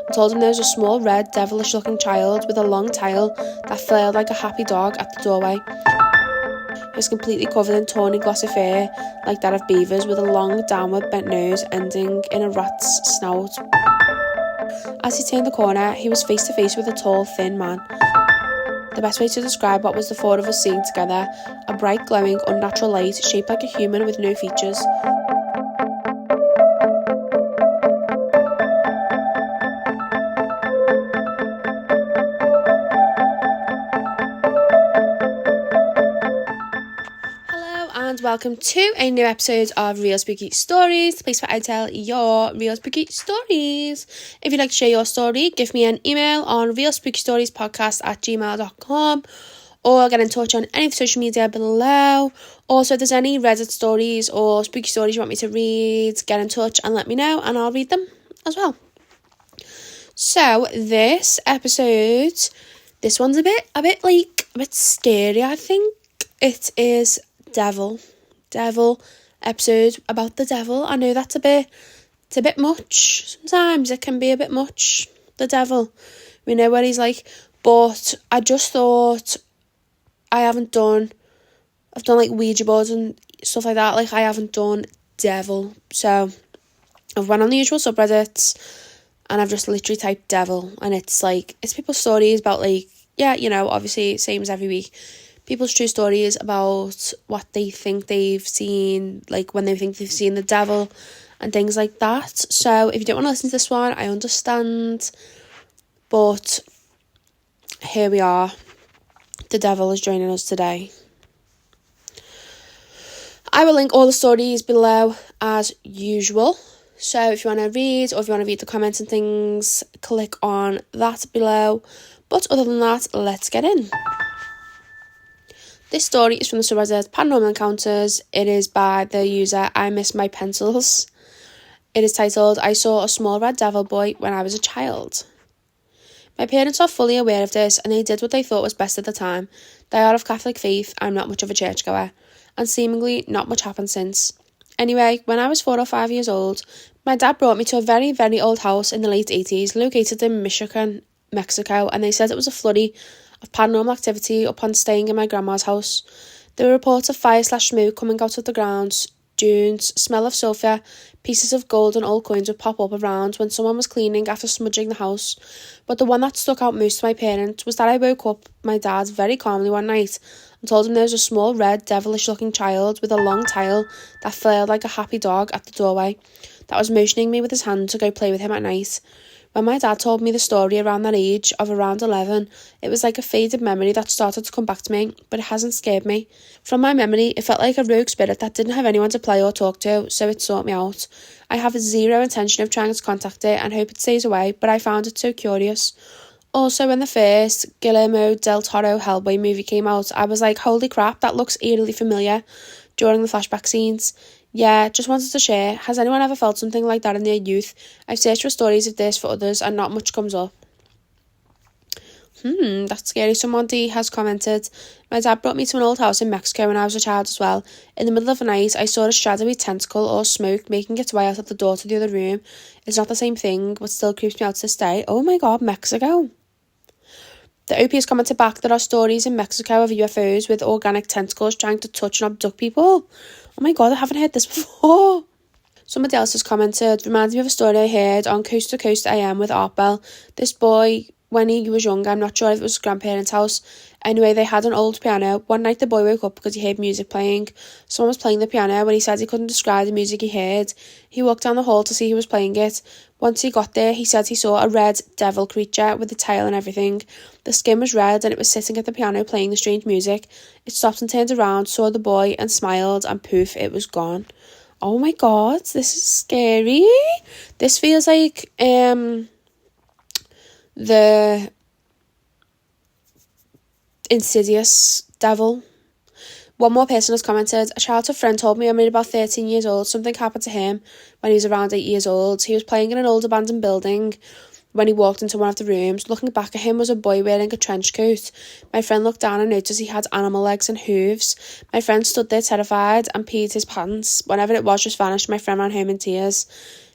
and told him there was a small, red, devilish-looking child with a long tail that flailed like a happy dog at the doorway. He was completely covered in tawny glossy fur, like that of beavers, with a long, downward bent nose ending in a rat's snout. As he turned the corner, he was face to face with a tall, thin man. The best way to describe what was the four of us seeing together: a bright, glowing, unnatural light shaped like a human with no features. And welcome to a new episode of Real Spooky Stories, the place where I tell your real spooky stories. If you'd like to share your story, give me an email on realspookystoriespodcast@gmail.com or get in touch on any of the social media below. Also, if there's any Reddit stories or spooky stories you want me to read, get in touch and let me know and I'll read them as well. So, this episode, this one's a bit scary, I think. It is devil episode about the devil. I know it's a bit much. Sometimes it can be a bit much, the devil. We know what he's like, but I just thought I've done like Ouija boards and stuff like that. Like, I haven't done devil, so I've went on the usual subreddits and I've just literally typed devil, and it's people's stories about, like, yeah, you know, obviously same as every week, people's true stories about what they think they've seen, like when they think they've seen the devil and things like that. So if you don't want to listen to this one, I understand, but here we are. The devil is joining us today. I will link all the stories below as usual. So if you want to read, or if you want to read the comments and things, click on that below. But other than that, let's get in. This story is from the subreddit Paranormal Encounters. It is by the user I Miss My Pencils. It is titled, I Saw a Small Red Devil Boy When I Was a Child. My parents are fully aware of this, and they did what they thought was best at the time. They are of Catholic faith. I'm not much of a churchgoer, and seemingly not much happened since. Anyway, when I was 4 or 5 years old, my dad brought me to a very, very old house in the late 80s, located in Michoacan, Mexico, and they said it was a flurry of paranormal activity upon staying in my grandma's house. There were reports of fire/smoke coming out of the grounds, dunes, smell of sulphur, pieces of gold and old coins would pop up around when someone was cleaning after smudging the house. But the one that stuck out most to my parents was that I woke up my dad very calmly one night and told him there was a small, red, devilish-looking child with a long tail that flailed like a happy dog at the doorway, that was motioning me with his hand to go play with him at night. When my dad told me the story around that age of around 11, it was like a faded memory that started to come back to me, but it hasn't scared me. From my memory, it felt like a rogue spirit that didn't have anyone to play or talk to, so it sought me out. I have zero intention of trying to contact it and hope it stays away, but I found it so curious. Also, when the first Guillermo del Toro Hellboy movie came out, I was like, holy crap, that looks eerily familiar during the flashback scenes. Yeah, just wanted to share. Has anyone ever felt something like that in their youth? I've searched for stories of this for others and not much comes up. That's scary. Someone has commented, my dad brought me to an old house in Mexico when I was a child as well. In the middle of the night, I saw a shadowy tentacle or smoke making its way out of the door to the other room. It's not the same thing, but still creeps me out to this day. Oh my god, Mexico. The OP has commented back, there are stories in Mexico of UFOs with organic tentacles trying to touch and abduct people. Oh my god, I haven't heard this before. Somebody else has commented, reminds me of a story I heard on Coast to Coast AM with Art Bell. This boy, when he was young, I'm not sure if it was his grandparents' house. Anyway, they had an old piano. One night the boy woke up because he heard music playing. Someone was playing the piano and he said he couldn't describe the music he heard. He walked down the hall to see who was playing it. Once he got there, he said he saw a red devil creature with a tail and everything. The skin was red and it was sitting at the piano playing the strange music. It stopped and turned around, saw the boy and smiled, and poof, it was gone. Oh my god, this is scary. This feels like the Insidious devil. One more person has commented, a childhood friend told me when he was about 13 years old, something happened to him when he was around 8 years old. He was playing in an old abandoned building when he walked into one of the rooms. Looking back at him was a boy wearing a trench coat. My friend looked down and noticed he had animal legs and hooves. My friend stood there terrified and peed his pants. Whenever it was just vanished, my friend ran home in tears.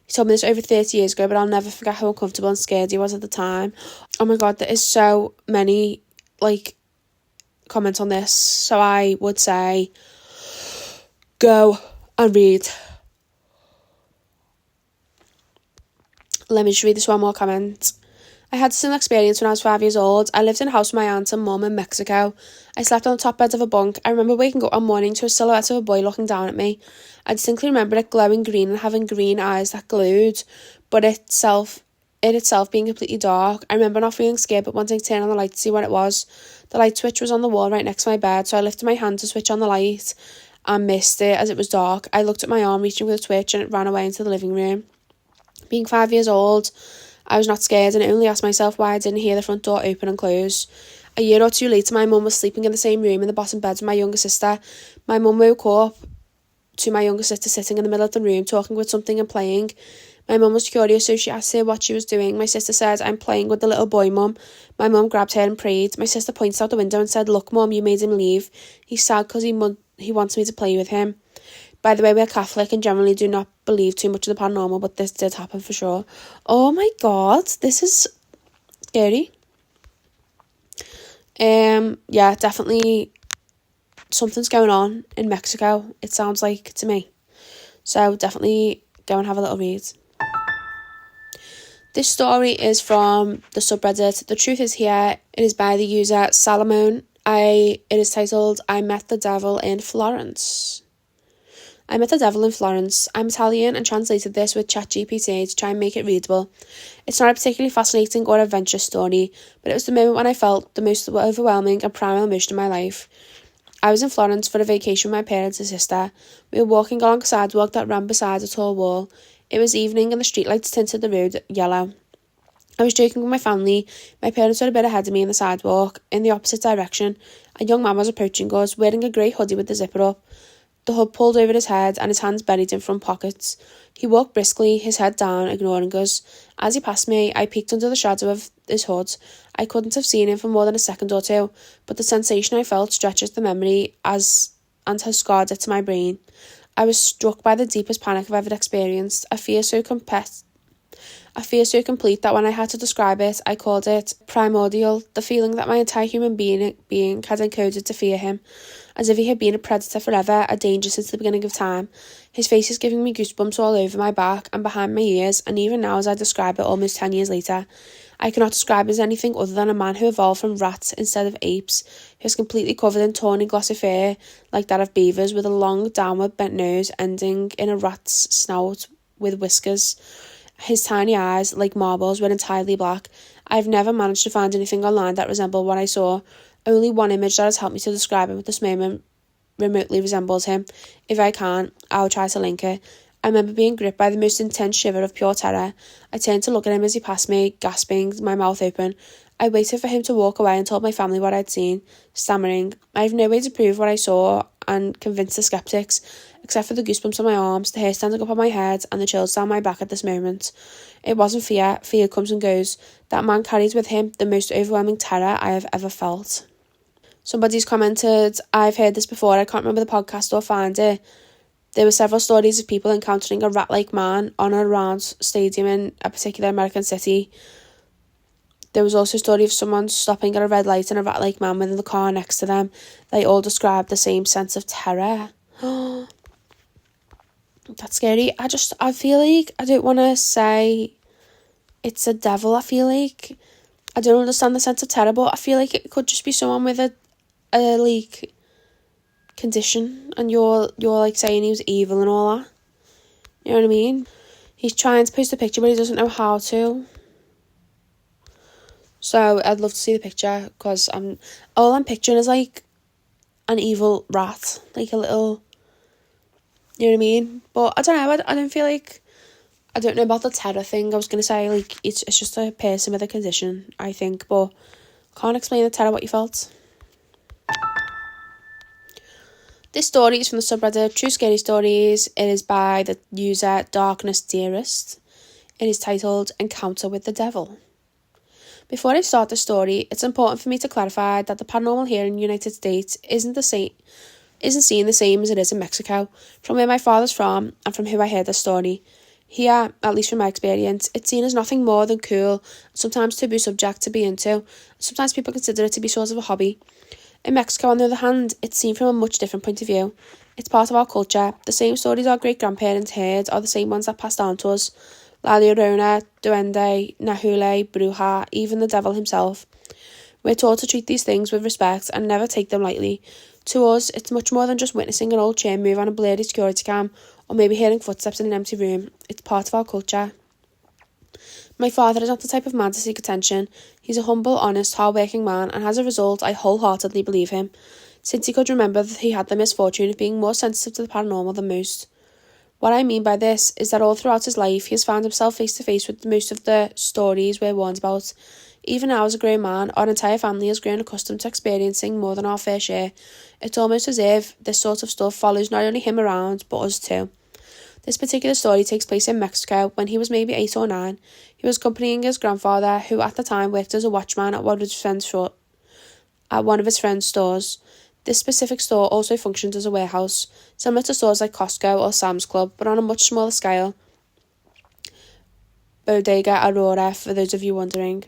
He told me this over 30 years ago, but I'll never forget how uncomfortable and scared he was at the time. Oh my God, there is so many, comments on this. So I would say, go and read. Let me just read this one more comment. I had a similar experience when I was 5 years old. I lived in a house with my aunt and mum in Mexico. I slept on the top bed of a bunk. I remember waking up one morning to a silhouette of a boy looking down at me. I distinctly remember it glowing green and having green eyes that glowed, but it itself being completely dark. I remember not feeling scared but wanting to turn on the light to see what it was. The light switch was on the wall right next to my bed, so I lifted my hand to switch on the light and missed it as it was dark. I looked at my arm reaching for the switch and it ran away into the living room. Being 5 years old, I was not scared and I only asked myself why I didn't hear the front door open and close. A year or two later, my mum was sleeping in the same room in the bottom bed with my younger sister. My mum woke up to my younger sister sitting in the middle of the room talking with something and playing. My mum was curious, so she asked her what she was doing. My sister said, "I'm playing with the little boy, Mum." My mum grabbed her and prayed. My sister pointed out the window and said, "Look, Mum, you made him leave. He's sad because he wants me to play with him." By the way, we're Catholic and generally do not believe too much in the paranormal, but this did happen for sure. Oh my God, this is scary. Yeah, definitely something's going on in Mexico, it sounds like to me. So definitely go and have a little read. This story is from the subreddit The Truth Is Here. It is by the user Salomon. It is titled, I Met the Devil in Florence. I met the devil in Florence. I'm Italian and translated this with ChatGPT to try and make it readable. It's not a particularly fascinating or adventurous story, but it was the moment when I felt the most overwhelming and primal emotion in my life. I was in Florence for a vacation with my parents and sister. We were walking along a sidewalk that ran beside a tall wall. It was evening and the streetlights tinted the road yellow. I was joking with my family. My parents were a bit ahead of me in the sidewalk. In the opposite direction, a young man was approaching us, wearing a grey hoodie with the zipper up. The hood pulled over his head and his hands buried in front pockets. He walked briskly, his head down, ignoring us. As he passed me, I peeked under the shadow of his hood. I couldn't have seen him for more than a second or two, but the sensation I felt stretches the memory and has scarred it to my brain. I was struck by the deepest panic I've ever experienced, a fear so complete that when I had to describe it, I called it primordial, the feeling that my entire human being had encoded to fear him, as if he had been a predator forever, a danger since the beginning of time. His face is giving me goosebumps all over my back and behind my ears, and even now as I describe it almost 10 years later, I cannot describe it as anything other than a man who evolved from rats instead of apes, who is completely covered in tawny glossy fur like that of beavers, with a long downward bent nose ending in a rat's snout with whiskers. His tiny eyes, like marbles, were entirely black. I've never managed to find anything online that resembled what I saw. Only one image that has helped me to describe him at this moment remotely resembles him. If I can't, I'll try to link it. I remember being gripped by the most intense shiver of pure terror. I turned to look at him as he passed me, gasping, my mouth open. I waited for him to walk away and told my family what I'd seen, stammering. I have no way to prove what I saw and convince the skeptics, except for the goosebumps on my arms, the hair standing up on my head, and the chills down my back at this moment. It wasn't fear. Fear comes and goes. That man carries with him the most overwhelming terror I have ever felt. Somebody's commented, I've heard this before, I can't remember the podcast or find it. There were several stories of people encountering a rat-like man on or around stadium in a particular American city. There was also a story of someone stopping at a red light and a rat-like man within the car next to them. They all described the same sense of terror. That's scary. I feel like I don't want to say it's a devil. I feel like I don't understand the sense of terror, but I feel like it could just be someone with a condition, and you're like saying he was evil and all that. You know what I mean? He's trying to post a picture, but he doesn't know how to. So I'd love to see the picture, because all I'm picturing is like an evil rat, like a little, you know what I mean? But I don't know, I don't feel like, I don't know about the terror thing. I was going to say, like, it's just a person with a condition, I think, but can't explain the terror what you felt. This story is from the subreddit True Scary Stories. It is by the user Darkness Dearest. It is titled Encounter with the Devil. Before I start the story, it's important for me to clarify that the paranormal here in the United States isn't seen the same as it is in Mexico. From where my father's from and from who I heard the story, Here, at least from my experience, it's seen as nothing more than cool, sometimes taboo subject to be into. Sometimes people consider it to be sort of a hobby. In Mexico, on the other hand, it's seen from a much different point of view. It's part of our culture. The same stories our great-grandparents heard are the same ones that passed down to us. La Llorona, Duende, Nahule, Bruja, even the devil himself. We're taught to treat these things with respect and never take them lightly. To us, it's much more than just witnessing an old chain move on a blurry security cam, or maybe hearing footsteps in an empty room. It's part of our culture. My father is not the type of man to seek attention. He's a humble, honest, hard-working man, and as a result, I wholeheartedly believe him. Since he could remember that he had the misfortune of being more sensitive to the paranormal than most. What I mean by this is that all throughout his life, he has found himself face to face with most of the stories we're warned about. Even now, as a grown man, our entire family has grown accustomed to experiencing more than our fair share. It's almost as if this sort of stuff follows not only him around, but us too. This particular story takes place in Mexico when he was maybe 8 or 9. He was accompanying his grandfather, who at the time worked as a watchman at one of his friend's stores. This specific store also functioned as a warehouse, similar to stores like Costco or Sam's Club, but on a much smaller scale. Bodega Aurora, for those of you wondering.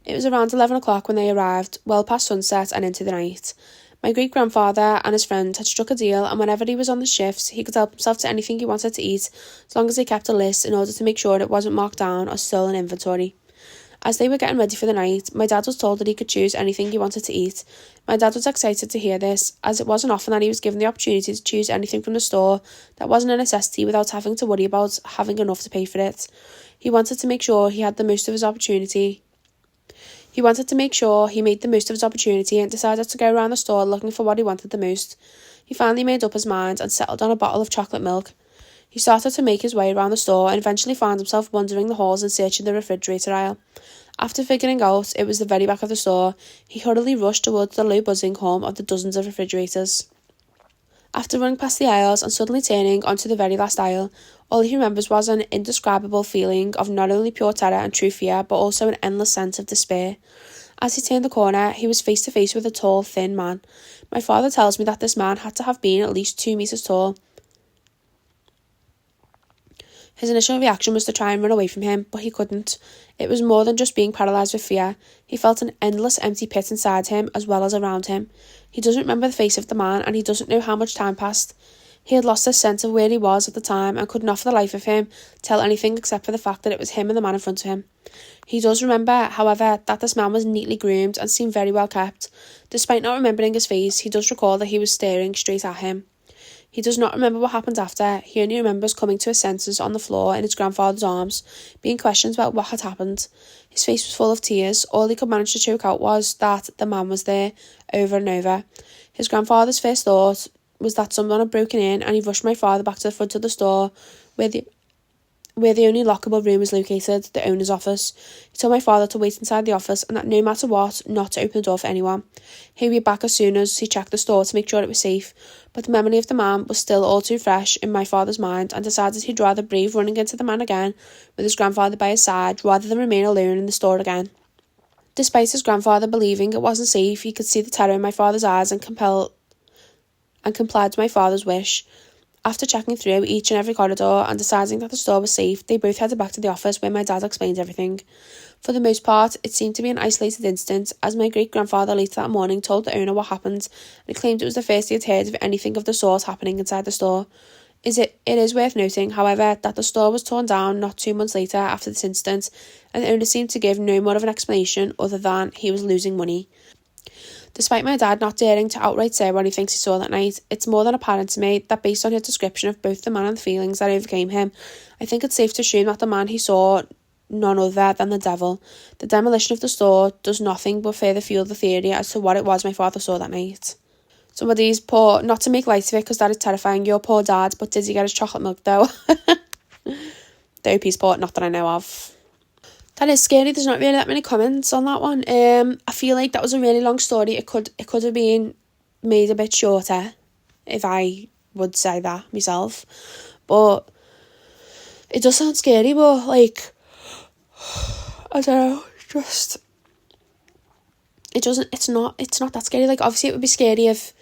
It was around 11 o'clock when they arrived, well past sunset and into the night. My great-grandfather and his friend had struck a deal, and whenever he was on the shifts, he could help himself to anything he wanted to eat, as long as he kept a list in order to make sure it wasn't marked down or still in inventory. As they were getting ready for the night, my dad was told that he could choose anything he wanted to eat. My dad was excited to hear this, as it wasn't often that he was given the opportunity to choose anything from the store that wasn't a necessity without having to worry about having enough to pay for it. He wanted to make sure he had the most of his opportunity. He wanted to make sure he made the most of his opportunity and decided to go around the store looking for what he wanted the most. He finally made up his mind and settled on a bottle of chocolate milk. He started to make his way around the store and eventually found himself wandering the halls and searching the refrigerator aisle. After figuring out it was the very back of the store, he hurriedly rushed towards the low buzzing hum of the dozens of refrigerators. After running past the aisles and suddenly turning onto the very last aisle, all he remembers was an indescribable feeling of not only pure terror and true fear, but also an endless sense of despair. As he turned the corner, he was face to face with a tall, thin man. My father tells me that this man had to have been at least 2 meters tall. His initial reaction was to try and run away from him, but he couldn't. It was more than just being paralysed with fear. He felt an endless empty pit inside him as well as around him. He doesn't remember the face of the man, and he doesn't know how much time passed. He had lost his sense of where he was at the time and could not for the life of him tell anything except for the fact that it was him and the man in front of him. He does remember, however, that this man was neatly groomed and seemed very well kept. Despite not remembering his face, he does recall that he was staring straight at him. He does not remember what happened after. He only remembers coming to his senses on the floor in his grandfather's arms, being questioned about what had happened. His face was full of tears. All he could manage to choke out was that the man was there, over and over. His grandfather's first thought was that someone had broken in, and he rushed my father back to the front of the store, where the only lockable room was located, the owner's office. He told my father to wait inside the office and that no matter what, not to open the door for anyone. He would be back as soon as he checked the store to make sure it was safe, but the memory of the man was still all too fresh in my father's mind, and decided he'd rather brave running into the man again with his grandfather by his side rather than remain alone in the store again. Despite his grandfather believing it wasn't safe, he could see the terror in my father's eyes and complied to my father's wish. After checking through each and every corridor and deciding that the store was safe, they both headed back to the office where my dad explained everything. For the most part, it seemed to be an isolated incident, as my great-grandfather later that morning told the owner what happened, and claimed it was the first he had heard of anything of the sort happening inside the store. It is worth noting, however, that the store was torn down not 2 months later after this incident, and the owner seemed to give no more of an explanation other than he was losing money. Despite my dad not daring to outright say what he thinks he saw that night, it's more than apparent to me that based on his description of both the man and the feelings that overcame him, I think it's safe to assume that the man he saw none other than the devil. The demolition of the store does nothing but further fuel the theory as to what it was my father saw that night. Somebody's poor, not to make light of it because that is terrifying, your poor dad, but did he get his chocolate milk though? Though he's poor, not that I know of. That is scary. There's not really that many comments on that one. I feel like that was a really long story. It could have been made a bit shorter, if I would say that myself. But it does sound scary, but like, I don't know, just it's not that scary. Like, obviously it would be scary if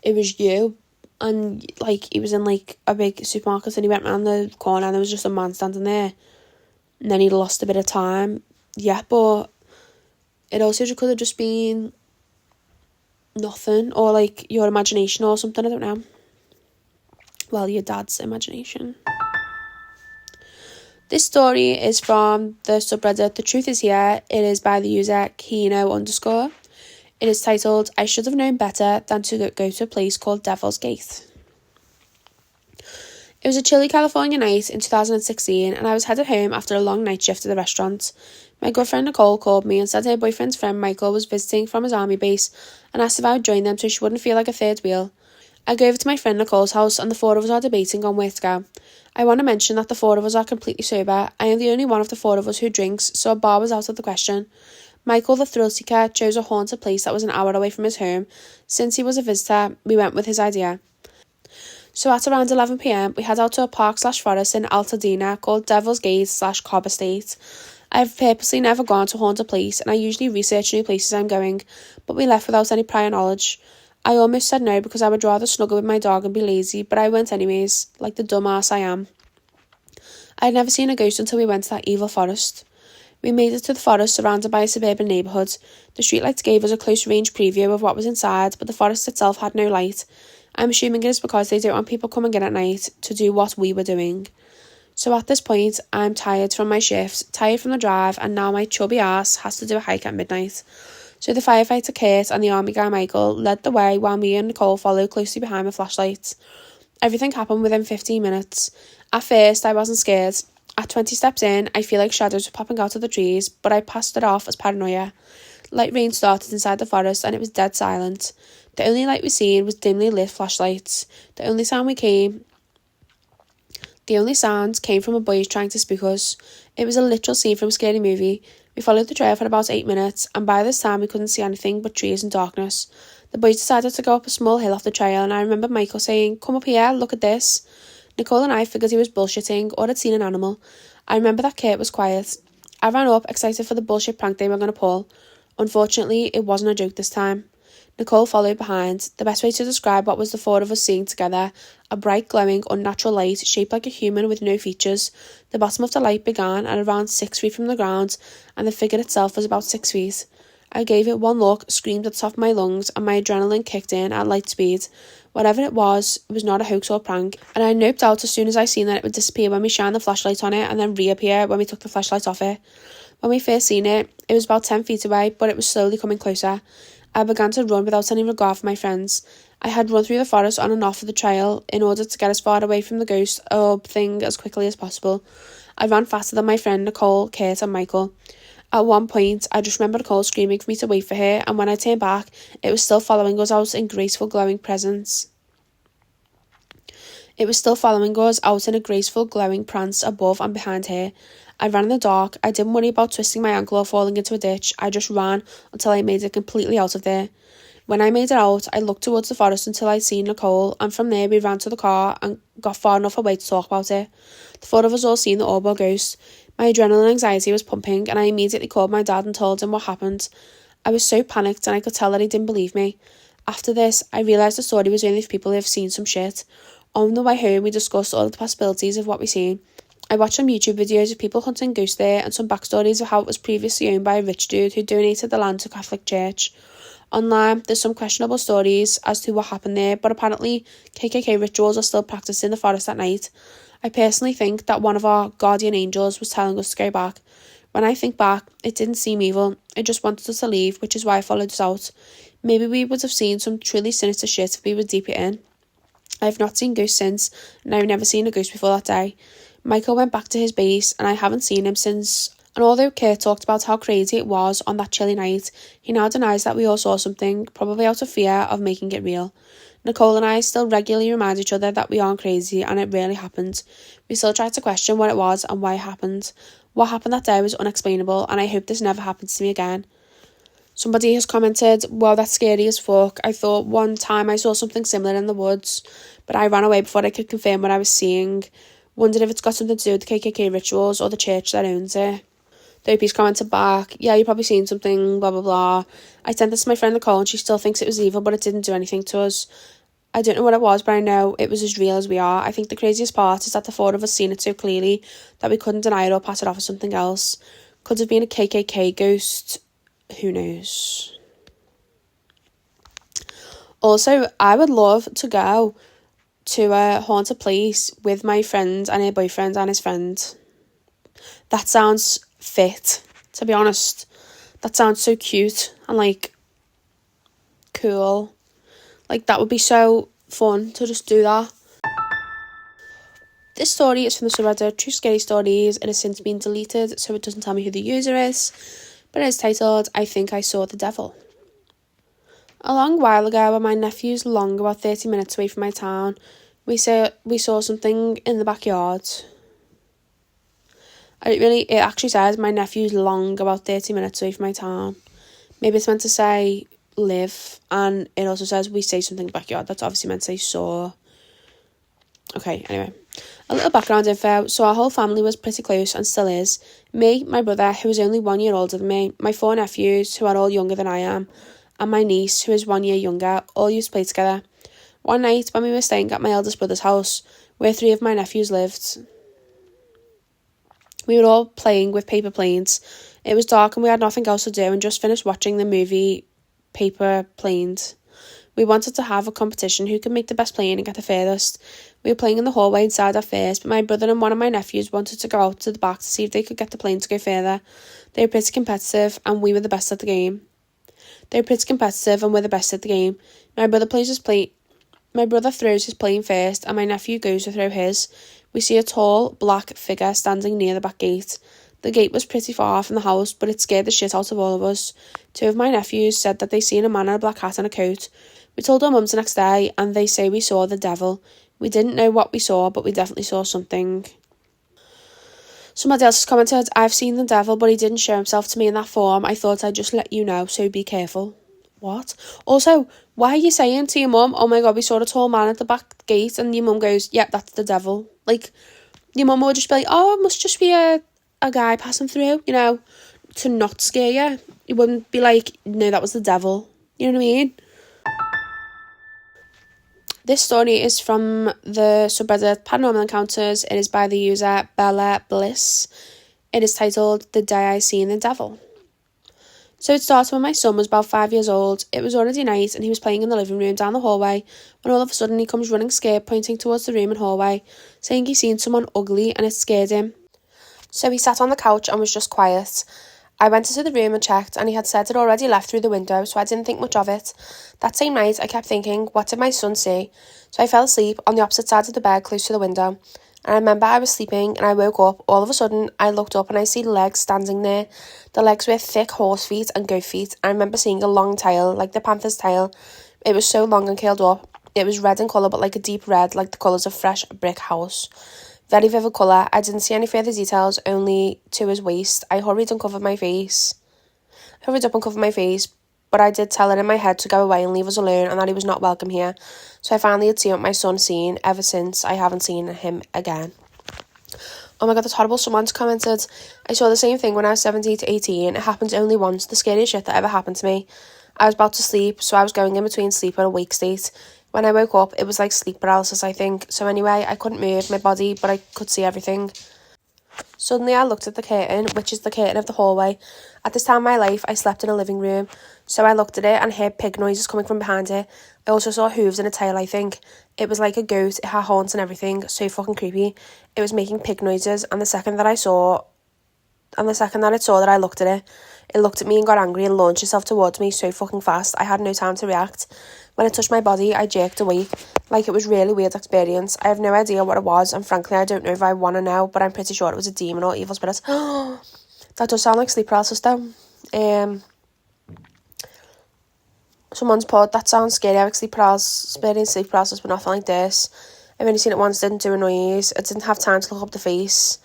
it was you, And, like, he was in, like, a big supermarket and he went round the corner and there was just a man standing there. And then he lost a bit of time. Yeah, but it also could have just been nothing. Or, like, your imagination or something, I don't know. Well, your dad's imagination. This story is from the subreddit The Truth Is Here. It is by the user Kino_. It is titled, I should have known better than to go to a place called Devil's Gate. It was a chilly California night in 2016 and I was headed home after a long night shift at the restaurant. My girlfriend Nicole called me and said her boyfriend's friend Michael was visiting from his army base and asked if I would join them so she wouldn't feel like a third wheel. I go over to my friend Nicole's house and the four of us are debating on where to go. I want to mention that the four of us are completely sober. I am the only one of the four of us who drinks, so a bar was out of the question. Michael, the thrill seeker, chose a haunted place that was an hour away from his home. Since he was a visitor, we went with his idea. So at around 11 p.m, we head out to a park/forest in Altadena called Devil's Gate/Cobb Estate. I've purposely never gone to a haunted place and I usually research new places I'm going, but we left without any prior knowledge. I almost said no because I would rather snuggle with my dog and be lazy, but I went anyways, like the dumbass I am. I had never seen a ghost until we went to that evil forest. We made it to the forest surrounded by a suburban neighbourhood. The streetlights gave us a close-range preview of what was inside, but the forest itself had no light. I'm assuming it is because they don't want people coming in at night to do what we were doing. So at this point, I'm tired from my shift, tired from the drive, and now my chubby ass has to do a hike at midnight. So the firefighter Kurt and the army guy Michael led the way while me and Nicole followed closely behind with flashlights. Everything happened within 15 minutes. At first, I wasn't scared. At 20 steps in, I feel like shadows were popping out of the trees, but I passed it off as paranoia. Light rain started inside the forest and it was dead silent. The only light we seen was dimly lit flashlights. The only sounds came from a boy trying to spook us. It was a literal scene from a scary movie. We followed the trail for about 8 minutes, and by this time we couldn't see anything but trees and darkness. The boys decided to go up a small hill off the trail, and I remember Michael saying, "Come up here, look at this." Nicole and I figured he was bullshitting or had seen an animal. I remember that Kurt was quiet. I ran up, excited for the bullshit prank they were going to pull. Unfortunately, it wasn't a joke this time. Nicole followed behind. The best way to describe what was the four of us seeing together, a bright, glowing, unnatural light shaped like a human with no features. The bottom of the light began at around 6 feet from the ground, and the figure itself was about 6 feet. I gave it one look, screamed at the top of my lungs, and my adrenaline kicked in at light speed. Whatever it was not a hoax or prank, and I noped out as soon as I seen that it would disappear when we shined the flashlight on it and then reappear when we took the flashlight off it. When we first seen it, it was about 10 feet away, but it was slowly coming closer. I began to run without any regard for my friends. I had run through the forest on and off of the trail in order to get as far away from the ghost orb thing as quickly as possible. I ran faster than my friend Nicole, Kurt and Michael. At one point, I just remember Nicole screaming for me to wait for her, and when I turned back, it was still following us out in graceful glowing prance above and behind her. I ran in the dark. I didn't worry about twisting my ankle or falling into a ditch. I just ran until I made it completely out of there. When I made it out, I looked towards the forest until I'd seen Nicole, and from there we ran to the car and got far enough away to talk about it. The four of us all seen the orb or ghost. My adrenaline and anxiety was pumping, and I immediately called my dad and told him what happened. I was so panicked, and I could tell that he didn't believe me. After this, I realised the story was only for people who have seen some shit. On the way home, we discussed all of the possibilities of what we seen. I watched some YouTube videos of people hunting ghosts there and some backstories of how it was previously owned by a rich dude who donated the land to Catholic Church. Online, there's some questionable stories as to what happened there, but apparently KKK rituals are still practiced in the forest at night. I personally think that one of our guardian angels was telling us to go back. When I think back, it didn't seem evil. It just wanted us to leave, which is why I followed us out. Maybe we would have seen some truly sinister shit if we were deeper in. I have not seen ghosts since, and I've never seen a ghost before that day. Michael went back to his base, and I haven't seen him since. And although Kurt talked about how crazy it was on that chilly night, he now denies that we all saw something, probably out of fear of making it real. Nicole and I still regularly remind each other that we aren't crazy and it really happened. We still try to question what it was and why it happened. What happened that day was unexplainable, and I hope this never happens to me again. Somebody has commented, "Wow, that's scary as fuck. I thought one time I saw something similar in the woods, but I ran away before I could confirm what I was seeing. Wondered if it's got something to do with the KKK rituals or the church that owns it." The OP's commented back, "Yeah, you've probably seen something, blah, blah, blah. I sent this to my friend Nicole and she still thinks it was evil, but it didn't do anything to us. I don't know what it was, but I know it was as real as we are. I think the craziest part is that the four of us seen it so clearly that we couldn't deny it or pass it off as something else. Could have been a KKK ghost. Who knows? Also, I would love to go to a haunted place with my friend and her boyfriend and his friend. That sounds fit, to be honest. That sounds so cute and like cool. Like that would be so fun to just do that. This story is from the subreddit True Scary Stories. It has since been deleted, so it doesn't tell me who the user is, but it is titled, I Think I Saw the Devil. A long while ago, when my nephew's long, about 30 minutes away from my town, we saw something in the backyard. It actually says my nephew's long, about 30 minutes away from my town. Maybe it's meant to say live, and it also says we say something in the backyard. That's obviously meant to say saw. Okay, anyway. A little background info. So our whole family was pretty close and still is. Me, my brother, who is only 1 year older than me, my 4 nephews, who are all younger than I am, and my niece, who is 1 year younger, all used to play together. One night, when we were staying at my eldest brother's house, where 3 of my nephews lived, we were all playing with paper planes. It was dark and we had nothing else to do and just finished watching the movie Paper Planes. We wanted to have a competition who could make the best plane and get the furthest. We were playing in the hallway inside at first, but my brother and one of my nephews wanted to go out to the back to see if they could get the plane to go further. They were pretty competitive and we were the best at the game. My brother throws his plane first and my nephew goes to throw his. We see a tall, black figure standing near the back gate. The gate was pretty far from the house, but it scared the shit out of all of us. 2 of my nephews said that they seen a man in a black hat and a coat. We told our mums the next day, and they say we saw the devil. We didn't know what we saw, but we definitely saw something. Somebody else has commented, I've seen the devil, but he didn't show himself to me in that form. I thought I'd just let you know, so be careful. What? Also, why are you saying to your mum, oh my god, we saw a tall man at the back gate, and your mum goes, yep, that's the devil. Like, your mum would just be like, oh, it must just be a guy passing through, you know, to not scare you. You wouldn't be like, no, that was the devil. You know what I mean? This story is from the subreddit Paranormal Encounters. It is by the user Bella Bliss. It is titled, The Day I Seen the Devil. So it started when my son was about 5 years old. It was already night and he was playing in the living room down the hallway when all of a sudden he comes running scared, pointing towards the room and hallway, saying he seen someone ugly and it scared him. So he sat on the couch and was just quiet. I went into the room and checked, and he had said it already left through the window, so I didn't think much of it. That same night, I kept thinking, what did my son see? So I fell asleep on the opposite side of the bed, close to the window. And I remember I was sleeping, and I woke up. All of a sudden, I looked up and I see legs standing there. The legs were thick horse feet and goat feet. I remember seeing a long tail, like the panther's tail. It was so long and curled up. It was red in colour, but like a deep red, like the colours of fresh brick house. Very vivid colour. I didn't see any further details, only to his waist. I hurried up and covered my face, but I did tell her in my head to go away and leave us alone and that he was not welcome here. So I finally had seen what my son seen. Ever since, I haven't seen him again. Oh my god, that's horrible. Someone's commented, I saw the same thing when I was 17 to 18. It happened only once. The scariest shit that ever happened to me. I was about to sleep, so I was going in between sleep and awake state. When I woke up, it was like sleep paralysis, I think. So anyway, I couldn't move my body, but I could see everything. Suddenly, I looked at the curtain, which is the curtain of the hallway. At this time of my life, I slept in a living room. So I looked at it and heard pig noises coming from behind it. I also saw hooves and a tail, I think. It was like a goat. It had horns and everything. So fucking creepy. It was making pig noises. And the second that it saw that I looked at it looked at me and got angry and launched itself towards me so fucking fast. I had no time to react. When it touched my body, I jerked awake. Like, it was really weird experience. I have no idea what it was, and frankly, I don't know if I want to know, but I'm pretty sure it was a demon or evil spirit. That does sound like sleep paralysis, though. Someone's put, that sounds scary. I've experienced sleep paralysis, but nothing like this. I've only seen it once, didn't do a noise. I didn't have time to look up the face.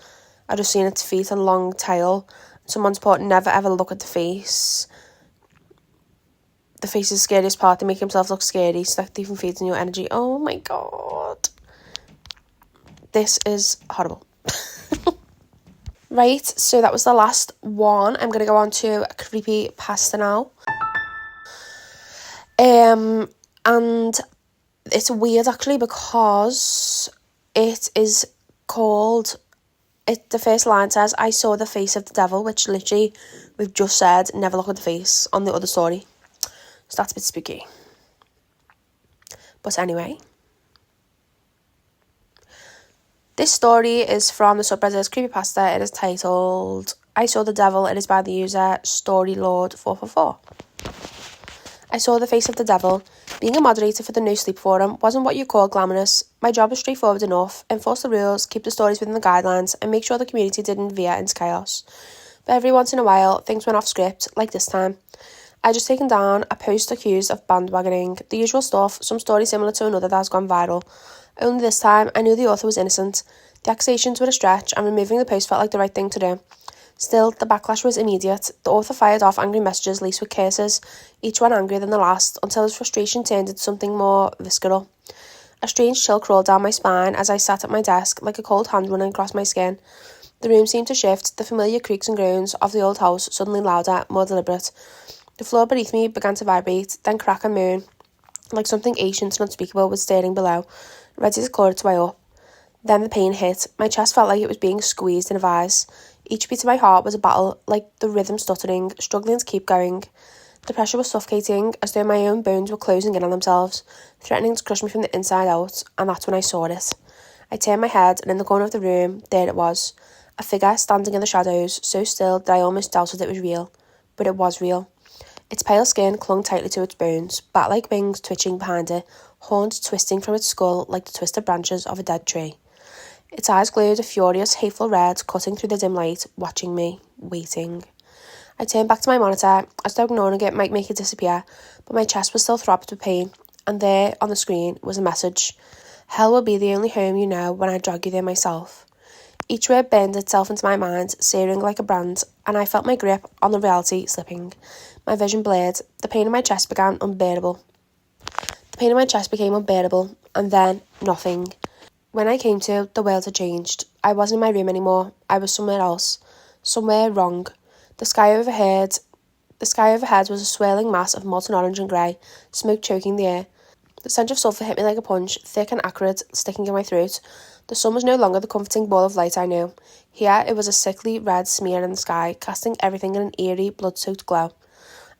I just seen its feet and long tail. Someone's put, never ever look at the face. The face is the scariest part. They make themselves look scary, so that even feeds in your energy. Oh my god. This is horrible. Right, so that was the last one. I'm going to go on to a creepypasta now. And It's weird actually because it is called, the first line says, I saw the face of the devil, which literally we've just said, never look at the face on the other story. So that's a bit spooky. But anyway, this story is from the subreddit Creepypasta. It is titled, I Saw the Devil. It is by the user StoryLord444. I saw the face of the devil. Being a moderator for the No Sleep Forum wasn't what you call glamorous. My job was straightforward enough: enforce the rules, keep the stories within the guidelines, and make sure the community didn't veer into chaos. But every once in a while, things went off script, like this time. I just taken down a post accused of bandwagoning. The usual stuff, some story similar to another that has gone viral. Only this time, I knew the author was innocent. The accusations were a stretch, and removing the post felt like the right thing to do. Still, the backlash was immediate. The author fired off angry messages laced with curses, each one angrier than the last, until his frustration turned into something more visceral. A strange chill crawled down my spine as I sat at my desk, like a cold hand running across my skin. The room seemed to shift, the familiar creaks and groans of the old house suddenly louder, more deliberate. The floor beneath me began to vibrate, then crack and moan, like something ancient and unspeakable was stirring below, ready to claw its way up. Then the pain hit. My chest felt like it was being squeezed in a vise. Each beat of my heart was a battle, like the rhythm stuttering, struggling to keep going. The pressure was suffocating, as though my own bones were closing in on themselves, threatening to crush me from the inside out, and that's when I saw it. I turned my head, and in the corner of the room, there it was. A figure standing in the shadows, so still that I almost doubted it was real. But it was real. Its pale skin clung tightly to its bones, bat-like wings twitching behind it, horns twisting from its skull like the twisted branches of a dead tree. Its eyes glowed a furious, hateful red, cutting through the dim light, watching me, waiting. I turned back to my monitor, as though ignoring it might make it disappear, but my chest was still throbbed with pain, and there, on the screen, was a message. Hell will be the only home you know when I drag you there myself. Each word burned itself into my mind, searing like a brand, and I felt my grip on the reality slipping. My vision blurred. The pain in my chest became unbearable. And then, nothing. When I came to, the world had changed. I wasn't in my room anymore. I was somewhere else. Somewhere wrong. The sky overhead was a swirling mass of molten orange and grey, smoke choking the air. The stench of sulphur hit me like a punch, thick and acrid, sticking in my throat. The sun was no longer the comforting ball of light I knew. Here it was a sickly red smear in the sky, casting everything in an eerie, blood-soaked glow.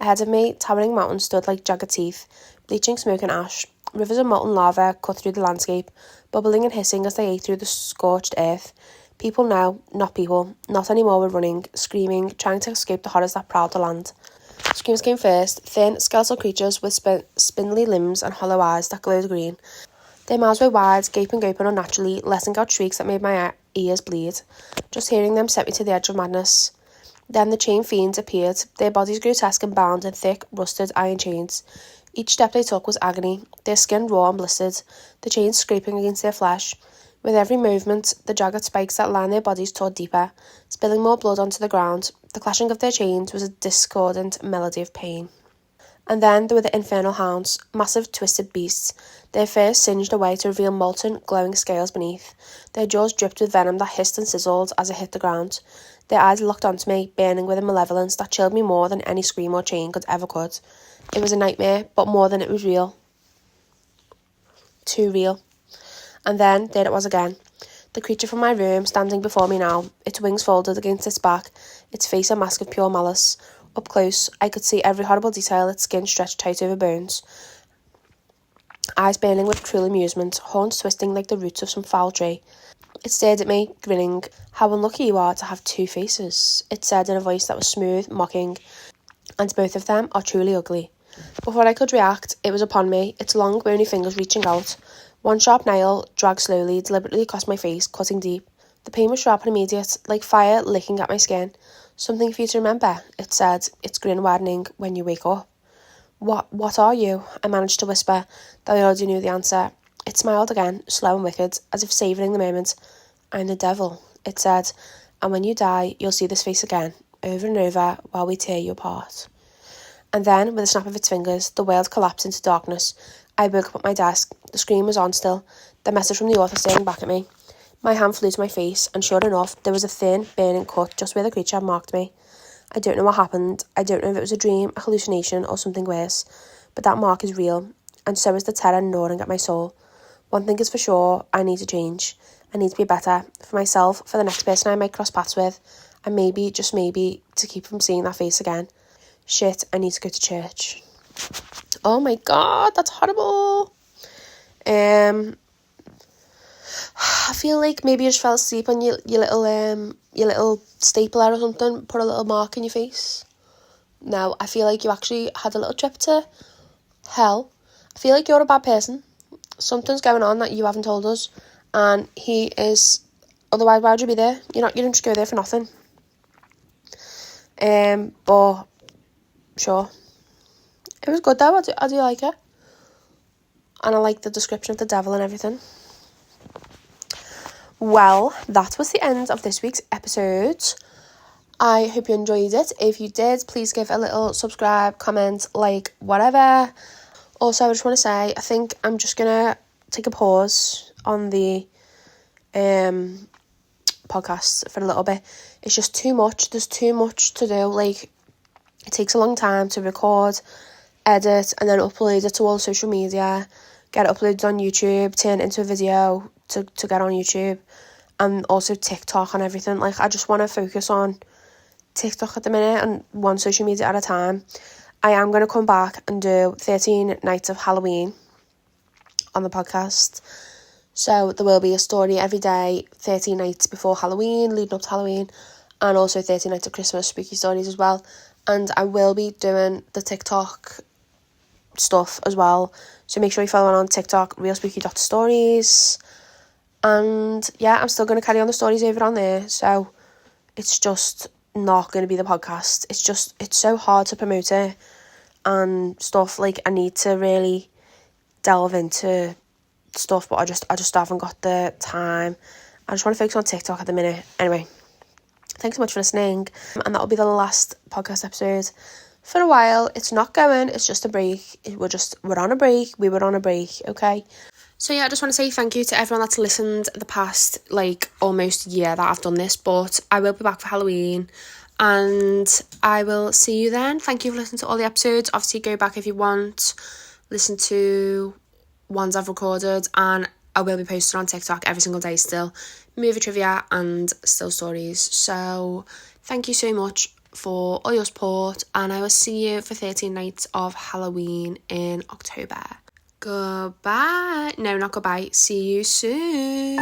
Ahead of me, towering mountains stood like jagged teeth, bleaching smoke and ash. Rivers of molten lava cut through the landscape, bubbling and hissing as they ate through the scorched earth. People now, not people, not anymore, were running, screaming, trying to escape the horrors that prowled the land. Screams came first, thin, skeletal creatures with spindly limbs and hollow eyes that glowed green. Their mouths were wide, gaping open unnaturally, letting out shrieks that made my ears bleed. Just hearing them set me to the edge of madness. Then the chained fiends appeared, their bodies grotesque and bound in thick, rusted iron chains. Each step they took was agony, their skin raw and blistered, the chains scraping against their flesh. With every movement, the jagged spikes that lined their bodies tore deeper, spilling more blood onto the ground. The clashing of their chains was a discordant melody of pain. And then there were the infernal hounds, massive twisted beasts. Their fur singed away to reveal molten, glowing scales beneath. Their jaws dripped with venom that hissed and sizzled as it hit the ground. Their eyes locked onto me, burning with a malevolence that chilled me more than any scream or chain could ever could. It was a nightmare, but more than it was real. Too real. And then, there it was again. The creature from my room, standing before me now, its wings folded against its back, its face a mask of pure malice. Up close, I could see every horrible detail, its skin stretched tight over bones. Eyes burning with cruel amusement, horns twisting like the roots of some foul tree. It stared at me, grinning. How unlucky you are to have two faces, it said in a voice that was smooth, mocking, and both of them are truly ugly. Before I could react, it was upon me, its long, bony fingers reaching out. One sharp nail dragged slowly, deliberately across my face, cutting deep. The pain was sharp and immediate, like fire licking at my skin. Something for you to remember, it said, its grin widening, when you wake up. What are you? I managed to whisper, though I already knew the answer. It smiled again, slow and wicked, as if savouring the moment. I'm the devil, it said, and when you die, you'll see this face again, over and over, while we tear you apart. And then, with a snap of its fingers, the world collapsed into darkness. I woke up at my desk. The screen was on still, the message from the author staring back at me. My hand flew to my face, and sure enough, there was a thin, burning cut just where the creature had marked me. I don't know what happened. I don't know if it was a dream, a hallucination, or something worse. But that mark is real. and so is the terror gnawing at my soul. One thing is for sure, I need to change. I need to be better for myself, for the next person I might cross paths with, and maybe, just maybe, to keep from seeing that face again. Shit, I need to go to church. Oh my God, that's horrible. I feel like maybe you just fell asleep on your little stapler or something, put a little mark in your face. No, I feel like you actually had a little trip to hell. I feel like you're a bad person. Something's going on that you haven't told us, and he is. Otherwise, why would you be there? You don't just go there for nothing. But sure, it was good though. I do like it, and I like the description of the devil and everything. Well, that was the end of this week's episode. I hope you enjoyed it. If you did, please give a little subscribe, comment, like, whatever. Also, I just want to say, I think I'm just going to take a pause on the podcast for a little bit. It's just too much. There's too much to do. Like, it takes a long time to record, edit, and then upload it to all social media, get it uploaded on YouTube, turn it into a video to get on YouTube, and also TikTok and everything. Like, I just want to focus on TikTok at the minute and one social media at a time. I am going to come back and do 13 nights of Halloween on the podcast. So there will be a story every day, 13 nights before Halloween, leading up to Halloween, and also 13 nights of Christmas spooky stories as well. And I will be doing the TikTok stuff as well. So make sure you follow me on TikTok, realspooky.stories. And yeah, I'm still going to carry on the stories over on there. So it's just not going to be the podcast. It's so hard to promote it and stuff. Like, I need to really delve into stuff, but I just haven't got the time. I just want to focus on TikTok at the minute. Anyway, thanks so much for listening, and that'll be the last podcast episode for a while. It's not going, it's just a break. We're on a break. We were on a break, okay? So yeah, I just want to say thank you to everyone that's listened the past, like, almost year that I've done this, but I will be back for Halloween, and I will see you then. Thank you for listening to all the episodes. Obviously, go back if you want, listen to ones I've recorded, and I will be posting on TikTok every single day still, movie trivia and still stories. So thank you so much for all your support, and I will see you for 13 nights of Halloween in October. Goodbye. No, not goodbye. See you soon.